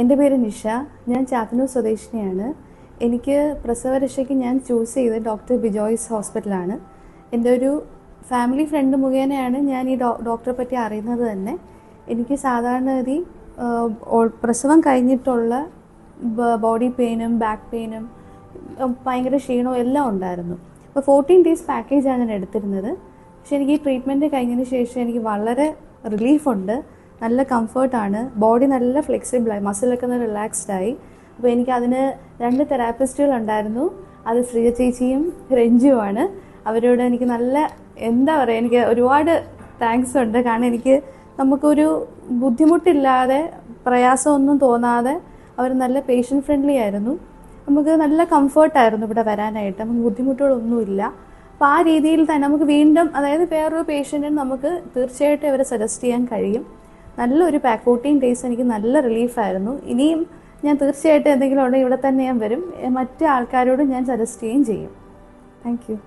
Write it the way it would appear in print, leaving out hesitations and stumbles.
എൻ്റെ പേര് നിഷ. ഞാൻ ചാത്തന്നൂർ സ്വദേശിനിയാണ്. എനിക്ക് പ്രസവരക്ഷയ്ക്ക് ഞാൻ ചൂസ് ചെയ്തത് ഡോക്ടർ ബിജോയ്സ് ഹോസ്പിറ്റലാണ്. എൻ്റെ ഒരു ഫാമിലി ഫ്രണ്ട് മുഖേനയാണ് ഞാൻ ഈ ഡോക്ടറെ പറ്റി അറിയുന്നത് തന്നെ. എനിക്ക് സാധാരണഗതി പ്രസവം കഴിഞ്ഞിട്ടുള്ള ബോഡി പെയിനും ബാക്ക് പെയിനും ഭയങ്കര ക്ഷീണവും എല്ലാം ഉണ്ടായിരുന്നു. അപ്പോൾ 14 ഡേയ്സ് പാക്കേജാണ് ഞാൻ എടുത്തിരുന്നത്. പക്ഷേ എനിക്ക് ഈ ട്രീറ്റ്മെൻറ്റ് കഴിഞ്ഞതിന് ശേഷം എനിക്ക് വളരെ റിലീഫുണ്ട്, നല്ല കംഫർട്ടാണ്, ബോഡി നല്ല ഫ്ലെക്സിബിളായി, മസിലൊക്കെ നല്ല റിലാക്സ്ഡായി. അപ്പോൾ എനിക്കതിന് 2 തെറാപ്പിസ്റ്റുകളുണ്ടായിരുന്നു. അത് ശ്രീജ ചേച്ചിയും രഞ്ജുവാണ്. അവരോട് എനിക്ക് നല്ല എനിക്ക് ഒരുപാട് താങ്ക്സ് ഉണ്ട്. കാരണം നമുക്കൊരു ബുദ്ധിമുട്ടില്ലാതെ പ്രയാസമൊന്നും തോന്നാതെ അവർ നല്ല പേഷ്യൻ്റ് ഫ്രണ്ട്ലി ആയിരുന്നു. നമുക്ക് നല്ല കംഫർട്ടായിരുന്നു ഇവിടെ വരാനായിട്ട്, നമുക്ക് ബുദ്ധിമുട്ടുകളൊന്നുമില്ല. അപ്പോൾ ആ രീതിയിൽ തന്നെ നമുക്ക് വീണ്ടും വേറൊരു പേഷ്യൻറ്റിന് നമുക്ക് തീർച്ചയായിട്ടും അവരെ സജസ്റ്റ് ചെയ്യാൻ കഴിയും. നല്ലൊരു 14 ഡേയ്സ് എനിക്ക് നല്ല റിലീഫായിരുന്നു. ഇനിയും ഞാൻ തീർച്ചയായിട്ടും എന്തെങ്കിലും ഉണ്ടെങ്കിൽ ഇവിടെ തന്നെ ഞാൻ വരും. മറ്റ് ആൾക്കാരോടും ഞാൻ സജസ്റ്റ് ചെയ്യുകയും ചെയ്യും. Thank you.